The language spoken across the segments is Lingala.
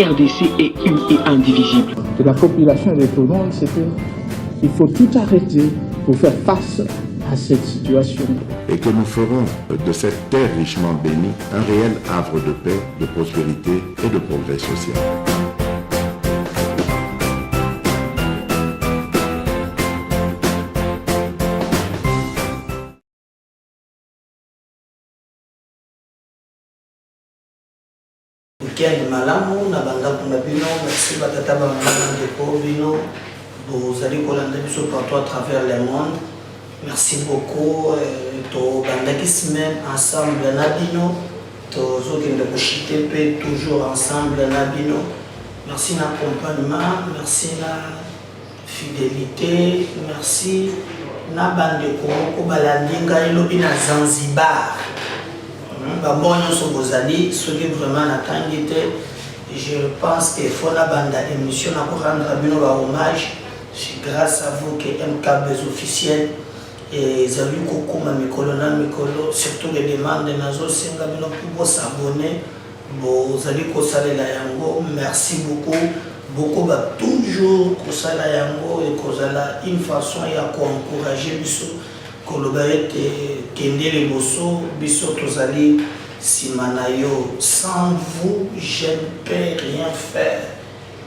RDC est une et indivisible. De la population et de tout le monde, c'est qu'il faut tout arrêter pour faire face à cette situation. Et que nous ferons de cette terre richement bénie un réel havre de paix, de prospérité et de progrès social. Weekend malamu na banda kuna bino merci batata ba mama de bino vous allez kolanda biso partout à travers le monde. Merci beaucoup to banda qui semaine ensemble na bino to zokende ko chiter pe toujours ensemble na bino. Merci na accompagnement, merci na fidélité, merci na bande ko balandinga elobi na Zanzibar. Bon, nous sommes aux alliés, ce qui est vraiment attendait. Je pense qu'il faut la bande d'émission pour rendre un hommage. C'est grâce à vous que MK des officiels et Zavi Kokuma Mikolo, surtout les demandes de Nazo Sengamino pour s'abonner. Vous allez consommer la yango. Merci beaucoup. Beaucoup va toujours consommer la yango et consommer une façon à encourager biso. Kende bosso biso tozali simanayo. Sans vous je ne peux rien faire,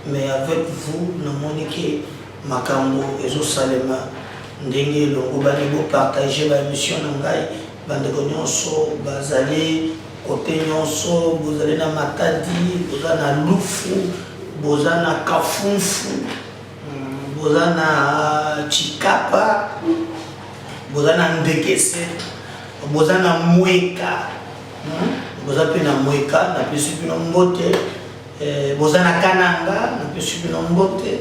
mais avec vous nous monique makambo ezo salema ndenge longo bani bo partager ba mission ngai bande nyonso bazali côté nyonso bozali na Matadi bozana Lufu bozana Kafunfu bozana Chikapa bozana Ndekese bozana Mweka bozapena Mweka na pesi bino mbote bozana Kananga na pesi bino mbote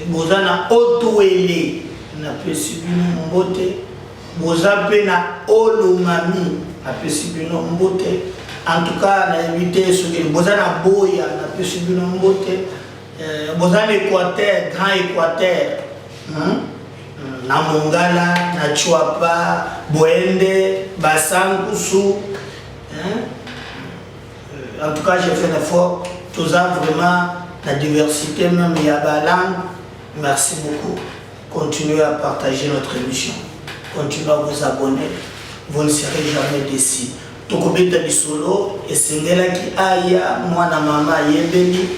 bozana Otuele na pesi bino mbote bozapena Olomami na pesi bino mbote. En tout cas na éviter ce que bozana Boya na pesi bino mbote bozana Équateur Grand Équateur na Mongala, na Chuapa, Boende, Basankusu. En tout cas, j'ai fait un effort. Tout ça, vraiment, la diversité, même il y a la langue. Merci beaucoup. Continuez à partager notre émission. Continuez à vous abonner. Vous ne serez jamais déçus. Tokobeta Bisolo, et Sengela qui aya, moi, na maman, Yebeli,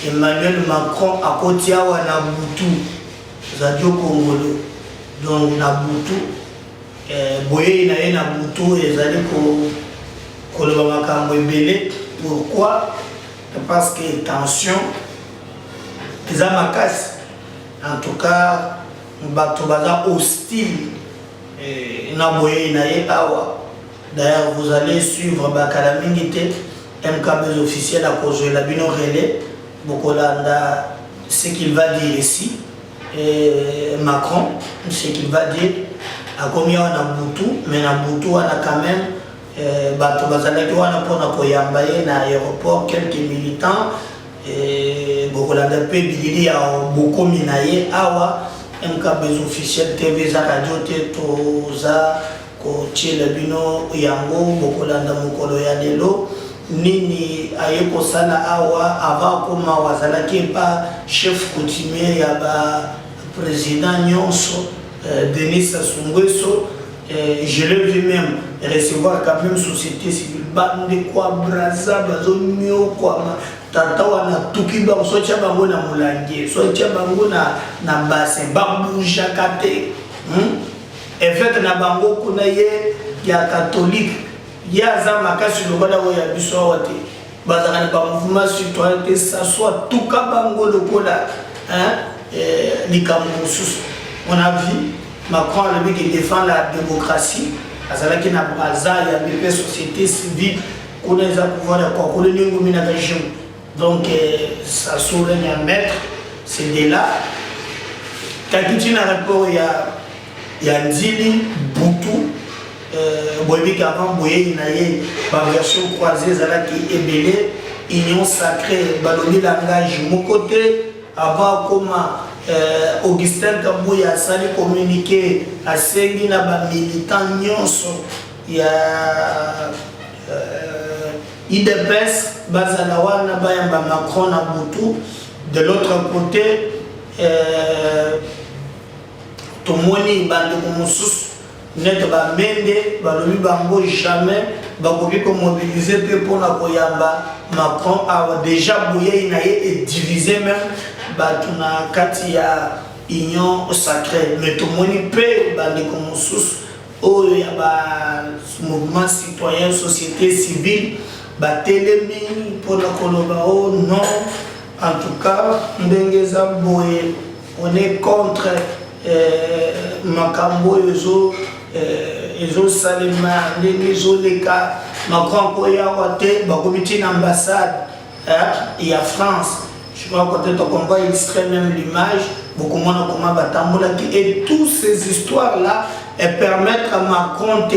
Emmanuel Macron, à Kotiawa, na Boutou, Zadio Congolo. Donc Nabutu, Boye na Nabutu et Zali ko le makambo ebele. Pourquoi? Parce que tension, les amakas, en tout cas, bato baza hostile na Boye na awa. D'ailleurs, vous allez suivre Bakalamingite, MK officiel à cause de la bino relais, Bokolanda, ce qu'il va dire ici. Et Macron, ce qu'il va dire, à combien on a Boutou, mais on a Boutou, on a quand même l'aéroport, quelques militants, et beaucoup de pays, il y a beaucoup de minaye, awa, MK officiel, TV, radio, Toza, Koche, Labino, Yango, beaucoup de Mukolo Yadelo. Nini ayeko sala awa avant koma wazala qui pas chef coutumier ya ba président Nyonso Denis Sassou Nguesso. Je l'ai vu même recevoir quand même société civile bande quoi braza bazomio quoi tata wana tukiba socha bango na mulangi socha bango na bassin babouja kate et fait na bango kuna ye ya catholique. Il y a un makasi le bala wo ya biso wate bazaka ba mouvement citoyen que ça soit tout kabango le kola likamousus. On a vu Macron lui qui défend la démocratie azala qui na baza ya BP société civile qu'on a pouvoir de quoi qu'on ningu mina régime. Donc ça saurait un maître c'est de là kakiti na rapport ya Ndili Boutou. Boybi avant Boye naye ba version croisée zala qui est belé union sacrée balobi langage mon côté avant comment Augustin Kabouya sali communiqué à sengi na ba militant nyonso ya IDPS bazalawana bayamba Macron na Boutou. De l'autre côté, tomoni bande komusus net ba mende balobi bango jamais bakoki ko mobiliser pour na koyamba Macron a déjà bouillé na et divisé même batuna kati ya union sacrée mais tomoni pe bande komusus o ya ba mouvement citoyen société civile batelemi pour na koloba oh non en tout cas ndengeza boye on est contre makambo ezo salema ezo leka Macron koya wate ba comité d'ambassade et à France je crois que peut-être qu'on va illustrer même l'image beaucoup moins comment batambola et toutes ces histoires là elles permettent à Macron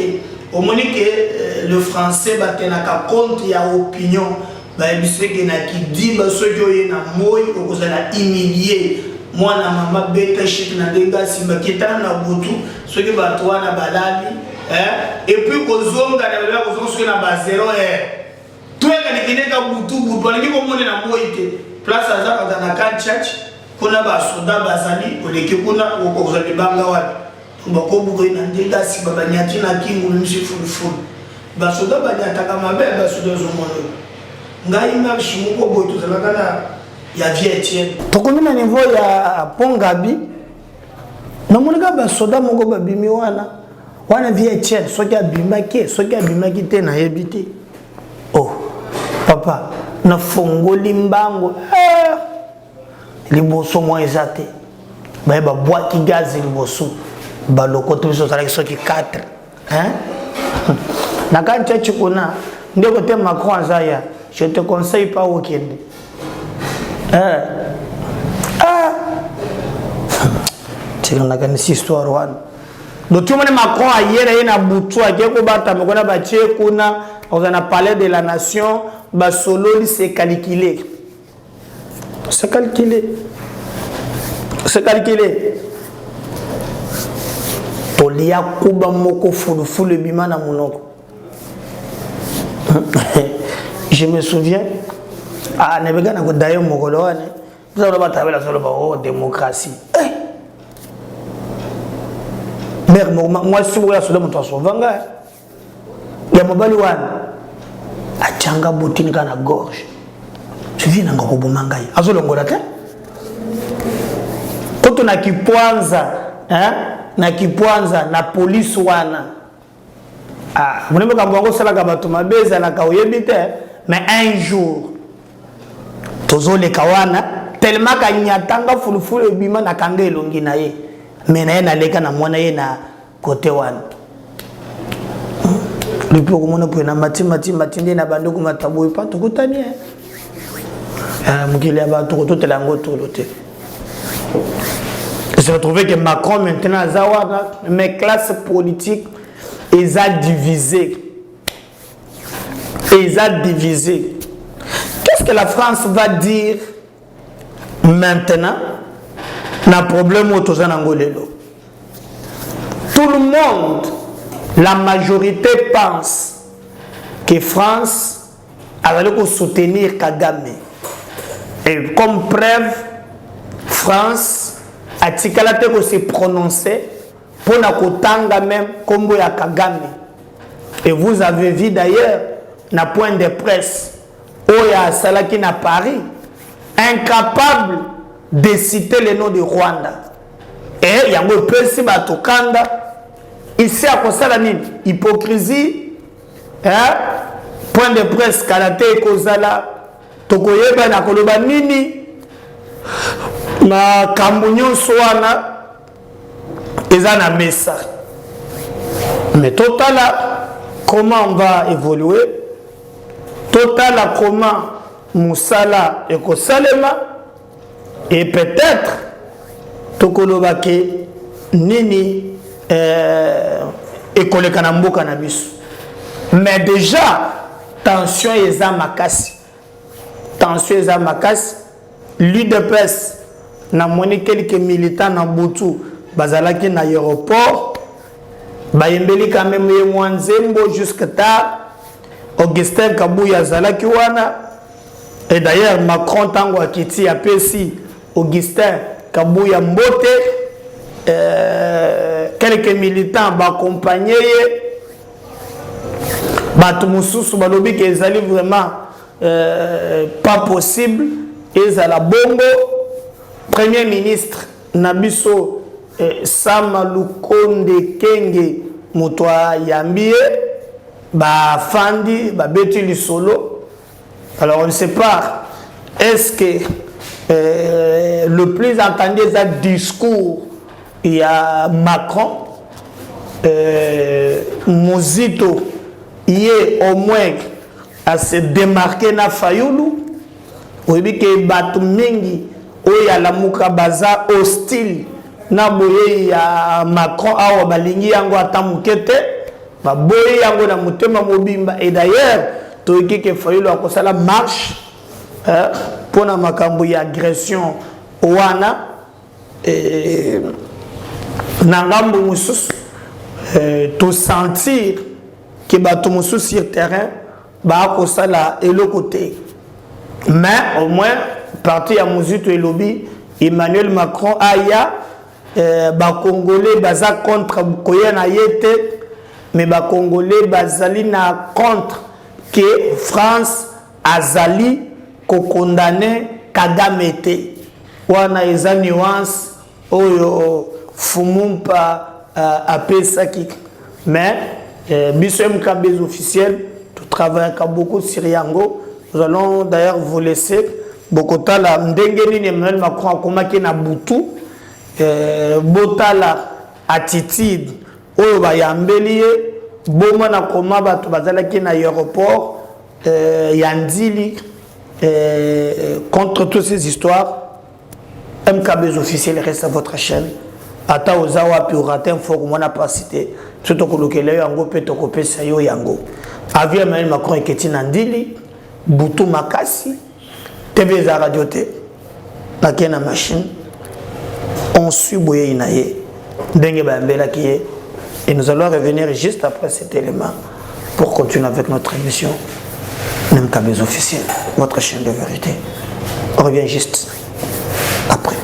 au moins que le français batenaka compte ya opinion ba bisque na ki dit ba sojo na moy ko za humilier moi na mama beta shit na denga simba kitana na butu soki bato wana balali et puis kozonga na bela kozonga na ba 0 tweka nikineka butu butu alingi ko mone na moite place azaka na kan church kuna ba soda bazali oleke kuna ko za libanga wapi bako buko ina denga simba banyati na kingu msifulu ba soda banyataka mabe ba soda zomono ngai na shimuko boto zalaka ya vietienne tokomina niveau ya Pongabi na monika ba soda moko ba bimi wana vietienne soki abimaki te na yebite oh papa na fongoli mbango liboso mo ezate ba boîte gaz liboso ba lokoto biso sala soki 4 na kancha chikuna ndeko te Macron azaya je te conseille pas au Kenya. C'est une histoire. Donc tout le monde Macron hier il a boutou à quelque bata mais on a battu kuna on a parlé de la nation ba solo c'est calculé. C'est calculé. Tolia kuba moko fulu bima na munoko. Je me souviens, Nebega na kodayo mokoloane, vous avez battu la solo oh démocratie. Mère moi si vous la solo mto sovanga. Ya mobali wana achanga botini kana gorge. Je viens na ngoko bomangai. Azolongola te? Koto na kipwanza na police wana. Vous n'avez pas compris ça la bato mabeza la kaoyebite mais un jour tozo le kawana tellement ka nyatanga fulufulu bima na kanga elongi na ye mais na ye na leka na mwana ye na côté wana depuis ko mona po na mati ndi na bando ko mataboy pa to kutani mukile ba to to telango to lote. Je trouvais que Macron maintenant zawana mes classes politiques ils ont divisé. Qu'est-ce que la France va dire maintenant? Na problème au Tozanangolelo. Tout le monde, la majorité pense que France allait soutenir Kagame. Et comme preuve, France a tikalate ko se prononcer pour na kotanga même kombo ya Kagame. Et vous avez vu d'ailleurs na point de presse Oya Salaki na Paris incapable de citer le nom de Rwanda. Et yango pesi batokanda ici à kosala nini hypocrisie point de presse kalate kozala tokoyeba na koloba nini na kamunyo soana ezana messa. Mais total comment on va évoluer, total comment Moussala et Kosalema, et peut-être Tokolobake Nini et Kolekanambo Cannabis. Mais déjà, tension est à Makasi. Tension est à Makasi. L'UDPS n'a moni quelques militants dans Boutou, Bazalaki na aéroport. Bayembeli quand même Mwanzembo jusqu'à tard. Augustin Kabuya Zalaki wana. Et d'ailleurs, Macron tango akiti a pesi Augustin Kabuya Mbote. Quelques militants accompagnés. Bato mususu balobi que ezali vraiment pas possible. Et à la bongo, Premier ministre Nabiso Sam Lukonde Kenge Motoa Yambie, Fandi, Beti Lisolo. Alors on ne sait pas, est-ce que le plus entendu est un discours, il y a Macron, Mozito, il est au moins à se démarquer na Fayoulou. Oui, que Batumengi, où il y a la Moukabaza hostile, na boye ya Macron, awa balingi yango atamukete, ba boye yango na mutema mobimba. Et d'ailleurs, toiki ke Fayoulou a kosa la marche pour na makambo ya agression wana nangambo mususu to sentir que bato mususu sur terrain ba kosa la côté. Mais au moins, parti à Mouzito et Lobby, Emmanuel Macron aya Congolais baza contre Koyana Yete, mais Congolais bazali na contre que France azali ko condamné Kagame te. Wana eza nuance oyo fumumpa apesaki. Mais biso MKB officiel, tout travaille beaucoup sur Yango. Nous allons d'ailleurs vous laisser. Bokotala Ndengeni Emmanuel Macron a komaki na butu. Botala attitude. Oyo ba yambelie. Boma na koma batu bazalaki na aéroport. Yandili. Contre toutes ces histoires. MKB officiel reste à votre chaîne. Ata ozawa pi oratin fort mona pas cité. Surtout que le yango peut te copier ça yo yango. Avion Emmanuel Macron et Keti Nandili. Boutou Makasi, TV za radio te, na kena machine, on suit Boye Inaye, Dengue Bambela qui est, et nous allons revenir juste après cet élément pour continuer avec notre émission, MKB officiel, votre chaîne de vérité. On revient juste après.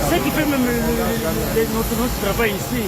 C'est ce qui fait même notre travail ici.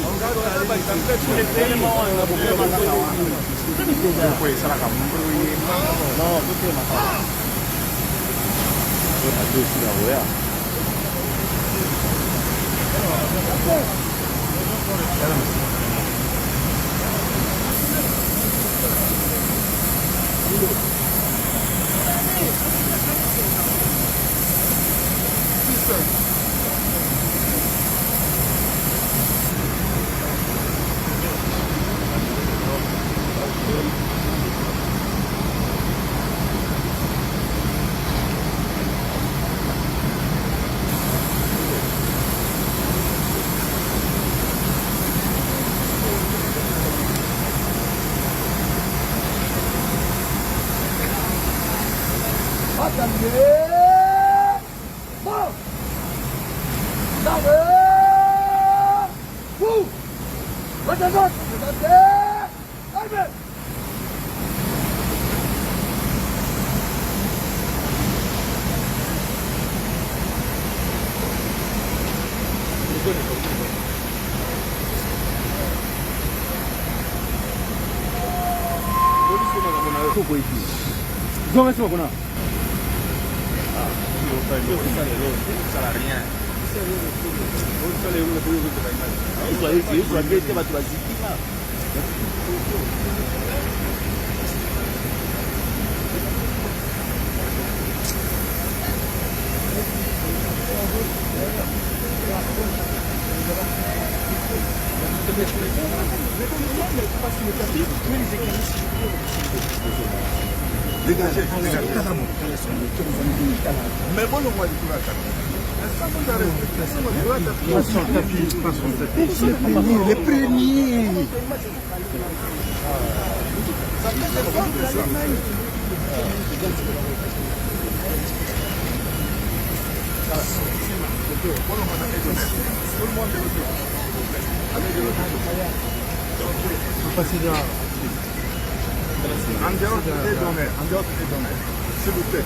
Mais bon, on va dire les premiers. S'il vous plaît,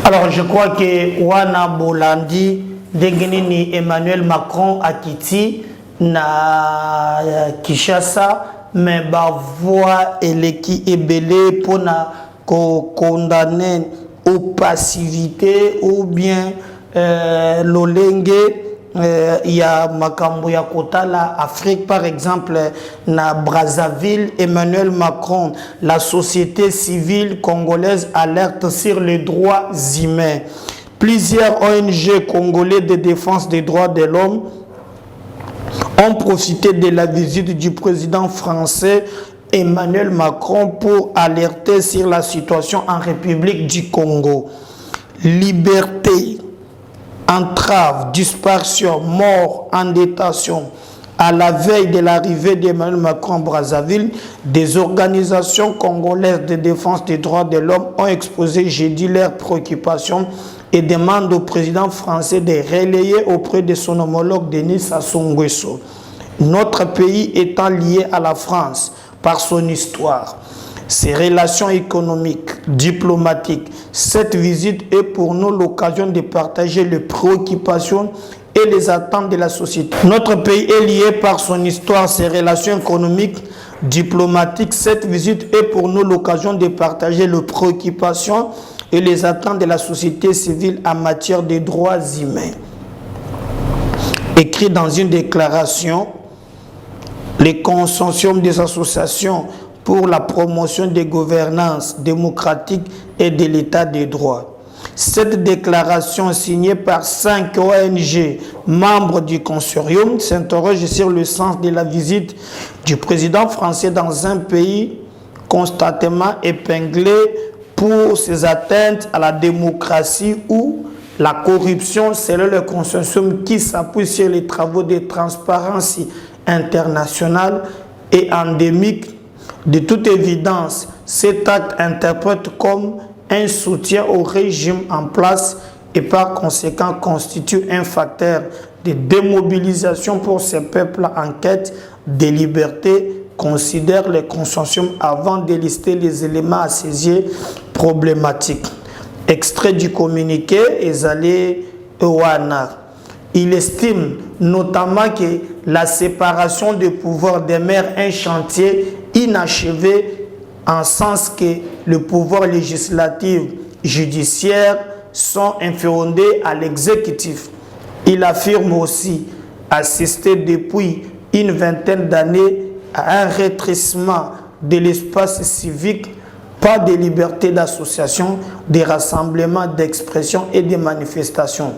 Alors je crois que Wana Bolandi, Dengenini Emmanuel Macron a quitté na Kinshasa, mais ba voix eleki ebele pour na condamner aux passivité ou bien l'olenge. Il y a Makambo ya Kotala, Afrique par exemple, na Brazzaville, Emmanuel Macron, la société civile congolaise alerte sur les droits humains. Plusieurs ONG congolais de défense des droits de l'homme ont profité de la visite du président français Emmanuel Macron pour alerter sur la situation en République du Congo. Liberté, entrave, disparition, mort, en détention. À la veille de l'arrivée d'Emmanuel Macron à Brazzaville, des organisations congolaises de défense des droits de l'homme ont exposé jeudi leurs préoccupations et demandent au président français de relayer auprès de son homologue Denis Sassou Nguesso. Notre pays étant lié à la France par son histoire, ses relations économiques, diplomatiques, cette visite est pour nous l'occasion de partager les préoccupations et les attentes de la société. Notre pays est lié par son histoire, ses relations économiques, diplomatiques. Cette visite est pour nous l'occasion de partager les préoccupations et les attentes de la société civile en matière de droits humains. Écrit dans une déclaration, les consortiums des associations pour la promotion des gouvernances démocratiques et de l'état des droits. Cette déclaration signée par 5 ONG membres du consortium s'interroge sur le sens de la visite du président français dans un pays constamment épinglé pour ses atteintes à la démocratie ou la corruption selon le consortium qui s'appuie sur les travaux de transparence internationale et endémique. De toute évidence, cet acte interprète comme un soutien au régime en place et par conséquent constitue un facteur de démobilisation pour ces peuples en quête de liberté, considère le consortium avant de lister les éléments à saisir problématiques. Extrait du communiqué Ezali Ewana. Il estime notamment que la séparation des pouvoirs demeure un chantier inachevé en sens que le pouvoir législatif judiciaire sont inféodés à l'exécutif. Il affirme aussi assister depuis une vingtaine d'années à un rétrécissement de l'espace civique, pas de liberté d'association, de rassemblement, d'expression et de manifestation.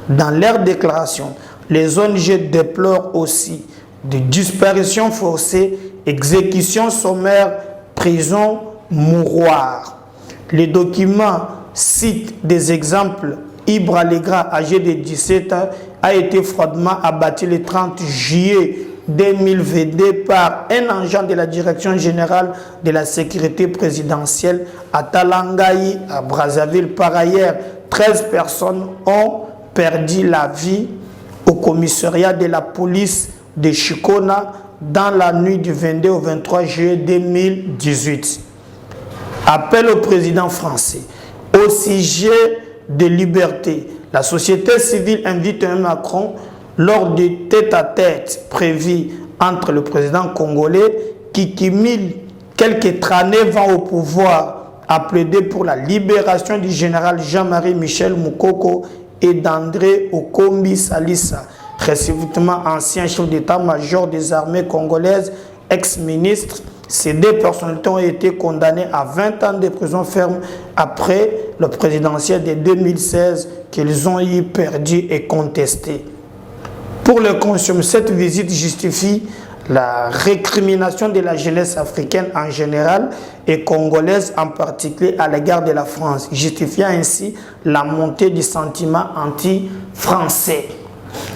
Dans leur déclaration, les ONG déplorent aussi des disparitions forcées, exécutions sommaires, prisons, mouroirs. Les documents citent des exemples. Ibra Legra, âgé de 17 ans, a été froidement abattu le 30 juillet 2022 par un agent de la Direction générale de la sécurité présidentielle à Talangaï, à Brazzaville. Par ailleurs, 13 personnes ont perdu la vie au commissariat de la police de Chikona dans la nuit du 22 au 23 juillet 2018. Appel au président français. Au sujet de liberté, la société civile invite Macron lors du tête-à-tête prévu entre le président congolais qui cumule quelques années vont au pouvoir à plaider pour la libération du général Jean-Marie Michel Moukoko et d'André Okombi Salissa, respectivement ancien chef d'état-major des armées congolaises, ex-ministre. Ces deux personnalités ont été condamnées à 20 ans de prison ferme après le présidentiel de 2016 qu'ils ont eu perdu et contesté. Pour le consommé, cette visite justifie la récrimination de la jeunesse africaine en général et congolaise en particulier à l'égard de la France, justifiant ainsi la montée du sentiment anti-français.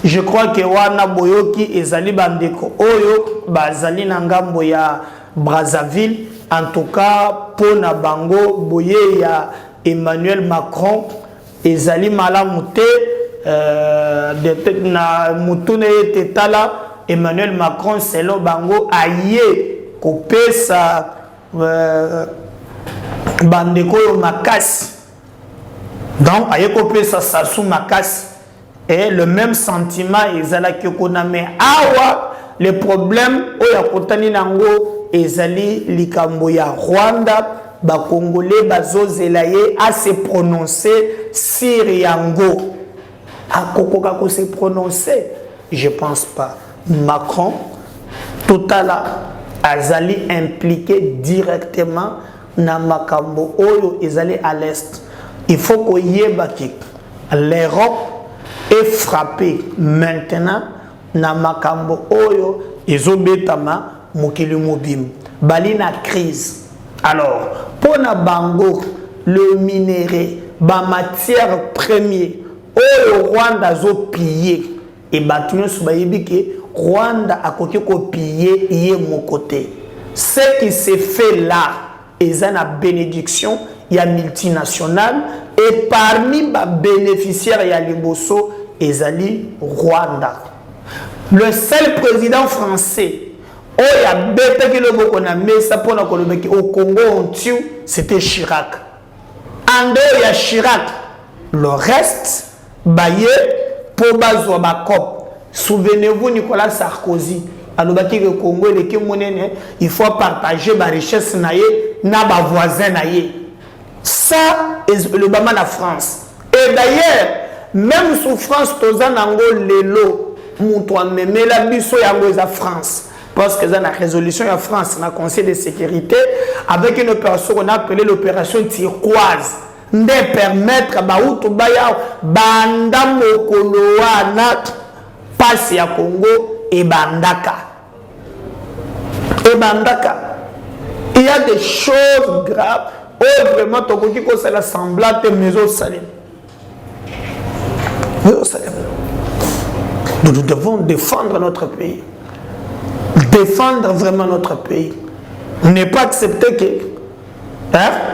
Je crois que wana boyoki ezali bandeko oyo bazali na ngambo ya Brazzaville. En tout cas, pour na bango boye ya Emmanuel Macron ezali malamu te na mutune tetala Emmanuel Macron selon bango aye kopesa bandeko yo makasi. Donc aye kopesa Sassou makasi. Et le même sentiment ezala kyokona mais awa le problème oya kotani nango ezali likambo ya Rwanda ba Congolais bazozela ye à se prononcer sur yango. Akokoka ko se prononcer, je pense pas. Macron totala azali impliqué directement na makambo oyo ezali à l'est. Il faut ko yeba ki l'Europe est frappée maintenant na makambo oyo ezobetama mokili mobim bali na crise. Alors pour na bango le minerai ba matière première oyo Rwanda zo piller et batuno subayibi ke Rwanda akoki ko piller yé mon côté. Ce qui s'est fait là est une bénédiction il y a multinationale et parmi les bénéficiaires il y a Liboso ezali Rwanda. Le seul président français où il y a bête qui le beaucoup na mesa pour au Congo c'était Chirac. En dehors il y a Chirac. Le reste baye pour bazwa ba cop. Souvenez-vous Nicolas Sarkozy. Alobaki le Congo il faut partager la richesse naye na ba voisin naye. Ça est le Bama la France. Et d'ailleurs, même sous France, toza nango lelo, moutoua meme la biso yango la France. Parce que dans la résolution de la France, dans le Conseil de sécurité, avec une opération qu'on a appelée l'opération turquoise, de permettre baoutou baya banda mokoloa na passe à Congo et bandaka. Et bandaka. Il y a des choses graves. Oh, vraiment, c'est la semblante de Maison Salem. Nous devons défendre notre pays. Défendre vraiment notre pays. Ne pas accepter que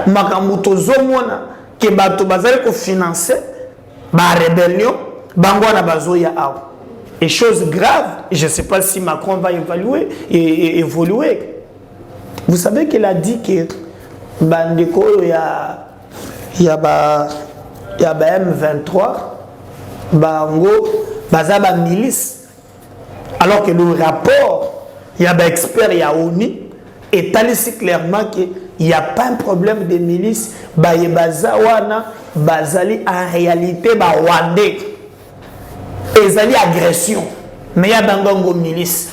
Makamuto Zomona, que Bato Bazal ko financer, ba rébellion, Bangwana Bazoya Aou. Et chose grave, je ne sais pas si Macron va évaluer et évoluer. Vous savez qu'il a dit que bandeko il y a M23 bango bazaba milice alors que le rapport il y a expert il y a ONU établit clairement que il n'y a pas un problème de milice bazawana bazali en réalité ba rwandais ezali agression mais il y a bango milice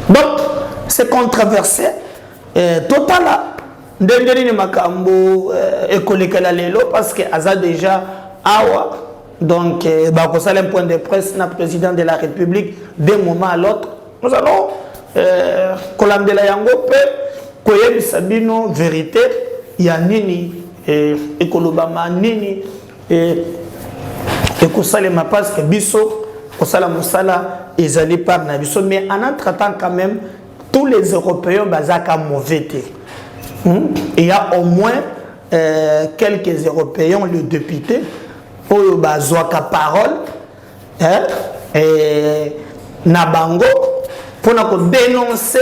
donc c'est controversé total ndengeni ni makambo ekolekela lelo parce que aza déjà awa donc ba ko sala un point de presse na président de la République d'un moment à l'autre nous allons kolandela yango pe koyebisa bino vérité ya nini ekolobama nini ekosalema parce que biso kosala mosala ezali par na biso mais en entre-temps quand même tous les Européens bazaka mauvais. Il y a au moins quelques Européens, le député, pour bazouaka parole, et Nabango, pour dénoncer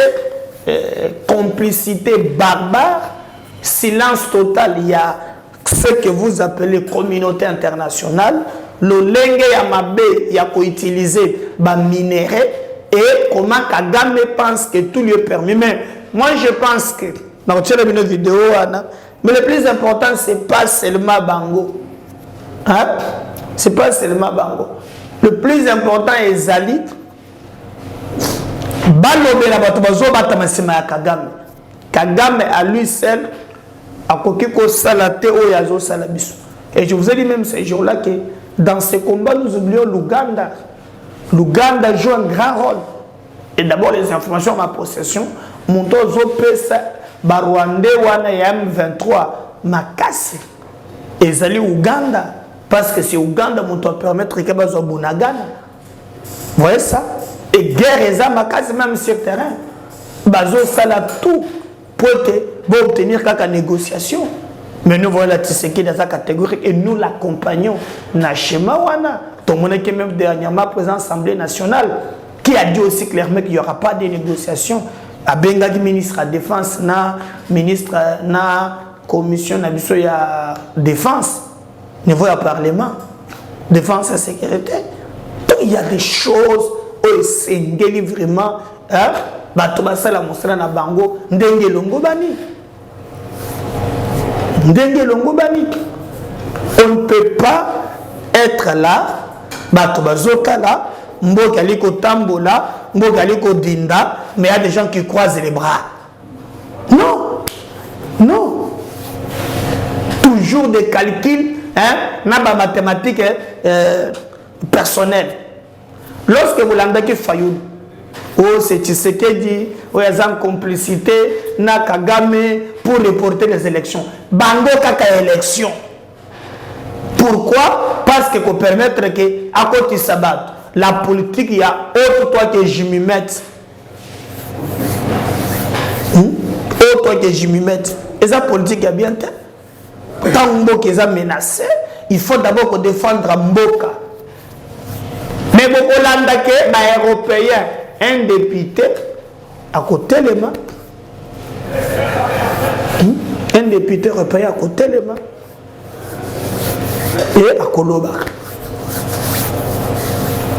complicité barbare, silence total. Il y a ce que vous appelez communauté internationale, le lenge yamabe il y a qu'à utiliser ba minerai et comment Kagame pense que tout lui est permis. Mais moi je pense que dans une vidéo, mais le plus important c'est pas seulement Bango, hein? C'est pas seulement Bango. Le plus important est Zali. Balobé la batobazo batamasima ya Kagame. Kagame à lui seul a kokiko salate o yazo salabiso. Et je vous ai dit même ces jours-là que dans ces combats nous oublions l'Ouganda. L'Ouganda joue un grand rôle. Et d'abord les informations à ma possession, mon tozo pesa Barwande wana ya M23 makasi. Et Zali Ouganda parce que c'est Ouganda mon to permettre que bazo bunagana. voyez ça? Et guerre et zamakasi même sur le terrain. Bazo sala tout pour obtenir quelques négociations. Mais nous voyons la Tshisekedi dans sa catégorie et nous l'accompagnons. Na schéma wana. Tout le monde qui est même dernièrement présent à l'Assemblée nationale, qui a dit aussi clairement qu'il n'y aura pas de négociations. A Bengadi ministre de la Défense, na ministre na commission na biso ya défense, niveau ya parlement, défense et sécurité. Donc il y a des choses où c'est vraiment bato basala mosala na bango ndenge longo bani. Ndenge longo bani. On ne peut pas être là, bato bazoka là, mboka liko tambola, mboka liko dinda, mais il y a des gens qui croisent les bras. Non, non. Toujours des calculs, n'a pas mathématiques personnelles. Lorsque vous l'avez Fayoud, oh c'est Tshisekedi, oh il y a une complicité, na Kagame pour reporter les élections. Bango kaka élection. Pourquoi? Parce que pour permettre que à côté de Sabat, la politique, il y a autre toi que je m'y mette. Autre toi que je m'y mette. Et ça politique, il y a bien temps. Quand Mboka est menacé, il faut d'abord défendre Mboka. Mais beaucoup d'Andake, les Européens, un député, à côté des mains. Un député européen à côté des mains. Et à Koloba.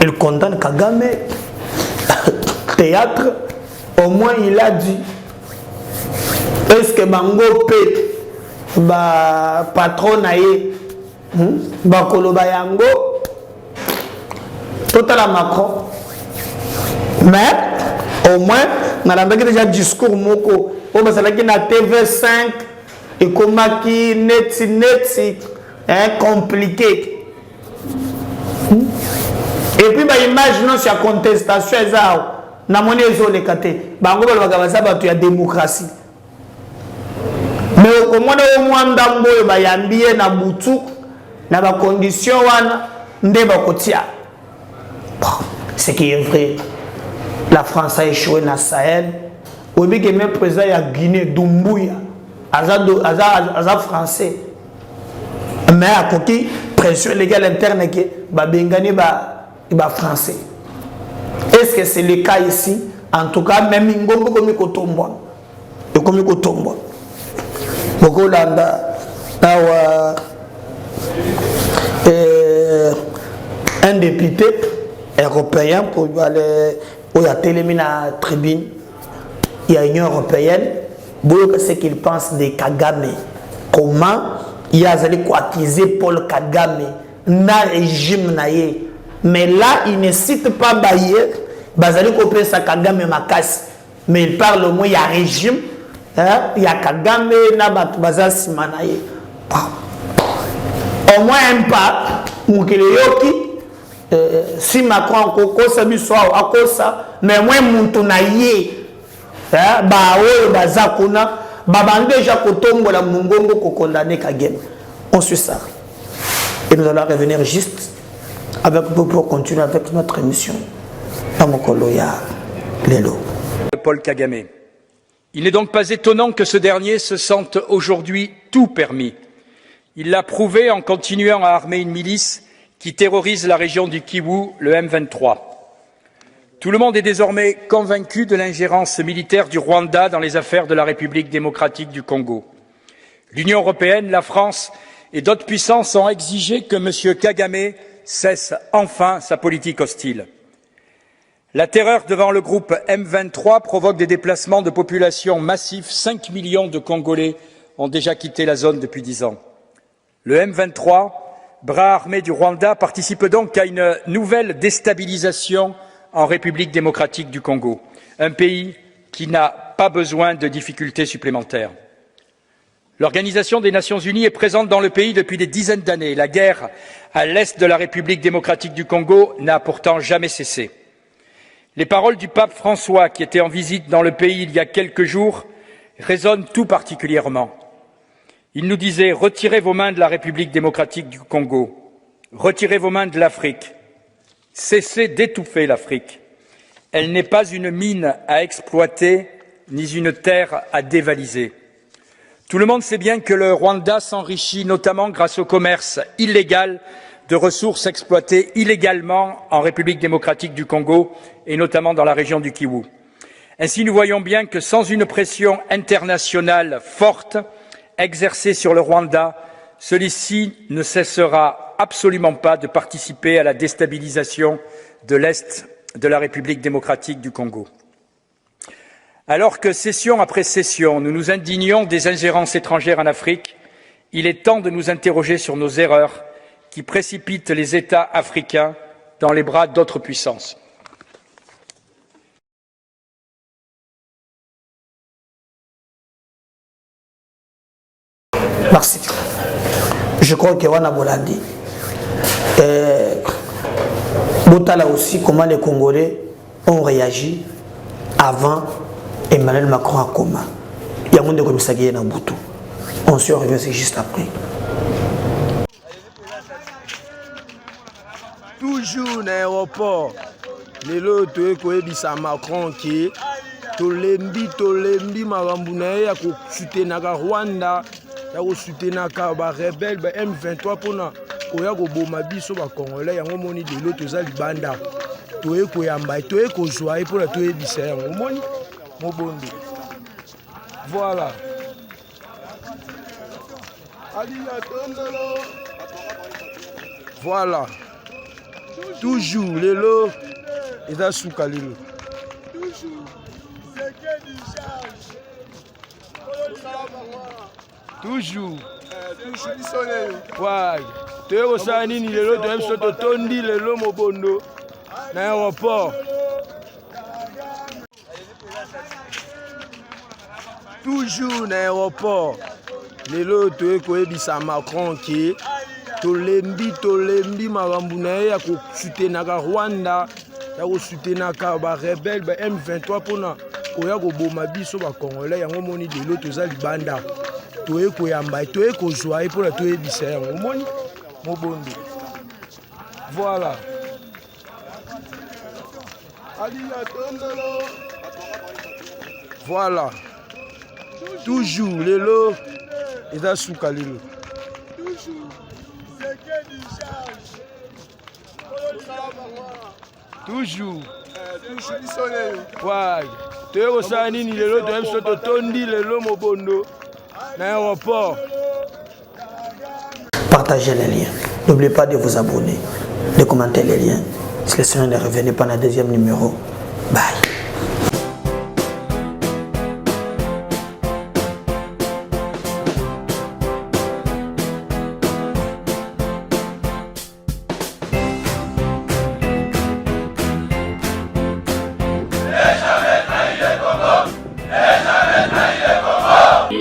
Il condamne Kagame. Théâtre, au moins il a dit. Est-ce que Bango P, patron naïe, Koloba Yango, total Macron. Mais au moins, on a déjà discours moko. On a dit na TV5 et comment qui net compliqué. Et puis imaginons si la contestation est là, na monnaie les kate. Bango il y a démocratie. Mais au moins ndambo ba yambie na butu na ba condition wana ndeba kotia. Ce qui est vrai. La France a échoué dans le Sahel. Au même que président de Guinée, Doumbouya, Aza français. Mais à côté, pression légale interne qui Bengani ba français. Est-ce que c'est le cas ici? En tout cas, même Ngongo comme Kotombo. Et comme Kotombo. Beaucoup landa un député européen pour aller où il y a télémina tribune, il y a l'Union européenne, ce qu'il pense de Kagame. Comment il y a accuser Paul Kagame dans le régime naïe. Mais là, il ne cite pas Baye, Bazali Kopé sa Kagame Makas. Mais il parle au moins, il y a régime, il y a Kagame, Nabat Bazal Simanaye. Au moins un pas, Moukileyoki. Si Macron a ça mais moi mon naïe bazakuna déjà kotombola mungongo ko condamner Kagame. On suit ça et nous allons revenir juste avec vous pour continuer avec notre émission dans Mokoloya Lelo. Paul Kagame. Il n'est donc pas étonnant que ce dernier se sente aujourd'hui tout permis. Il l'a prouvé en continuant à armer une milice qui terrorise la région du Kivu, le M23. Tout le monde est désormais convaincu de l'ingérence militaire du Rwanda dans les affaires de la République démocratique du Congo. L'Union européenne, la France et d'autres puissances ont exigé que M. Kagame cesse enfin sa politique hostile. La terreur devant le groupe M23 provoque des déplacements de population massifs. 5 millions de Congolais ont déjà quitté la zone depuis 10 ans. Le M23, bras armé du Rwanda, participe donc à une nouvelle déstabilisation en République démocratique du Congo, un pays qui n'a pas besoin de difficultés supplémentaires. L'Organisation des Nations Unies est présente dans le pays depuis des dizaines d'années. La guerre à l'est de la République démocratique du Congo n'a pourtant jamais cessé. Les paroles du pape François, qui était en visite dans le pays il y a quelques jours, résonnent tout particulièrement. Il nous disait « Retirez vos mains de la République démocratique du Congo, retirez vos mains de l'Afrique, Cessez d'étouffer l'Afrique. Elle n'est pas une mine à exploiter, ni une terre à dévaliser. Tout le monde sait bien que le Rwanda s'enrichit notamment grâce au commerce illégal de ressources exploitées illégalement en République démocratique du Congo et notamment dans la région du Kivu. Ainsi, nous voyons bien que sans une pression internationale forte exercée sur le Rwanda, celui-ci ne cessera absolument pas de participer à la déstabilisation de l'Est de la République démocratique du Congo. Alors que session après session, nous nous indignons des ingérences étrangères en Afrique, il est temps de nous interroger sur nos erreurs qui précipitent les États africains dans les bras d'autres puissances. Merci. Je crois que Wana Bolandi. Botala aussi comment les Congolais ont réagi avant Emmanuel Macron à coma. Il y a un monde de commissaire dans Boutou. On se revient juste après. Toujours dans l'aéroport, les lots koyebisa Macron qui tolembi makambo na ye ya kosutenaka Rwanda ya kosutenaka barebele ba M23 mpona koya koboma biso bakongolais yango moni lelo toza libanda toye koyamba toye kozwa ye mpona toyebisa yango moni mobondo. Voilà. Voilà. Toujours lelo eza suka lelo. Toujours. Ouais. Toye kosala nini lelo toye biso totondi lelo mobondo na aéroport. Toujours dans l'aéroport, les lots koyebisa Macron qui tolembi makambo na ye ya kosutenaka Rwanda ya kosutenaka barebele ba M23 mpona koya koboma biso bakongolais yango moni lelo toza libanda toye koyamba toye kozwa ye mpona toyebisa yango moni mobondo. Voilà. Voilà. Toujours lelo eza suka lelo. Toujours. Ouais. Toye kosala nini lelo toye biso totondi lelo mobondo na aéroport. Partagez les liens. N'oubliez pas de vous abonner, de commenter les liens. Si le Seigneur ne revenait pas dans le deuxième numéro, bye.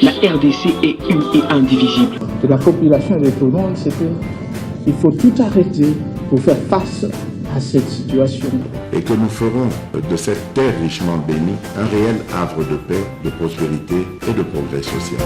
La RDC est une et indivisible. De la population et de tout le monde, c'est qu'il faut tout arrêter pour faire face à cette situation. Et que nous ferons de cette terre richement bénie un réel havre de paix, de prospérité et de progrès social.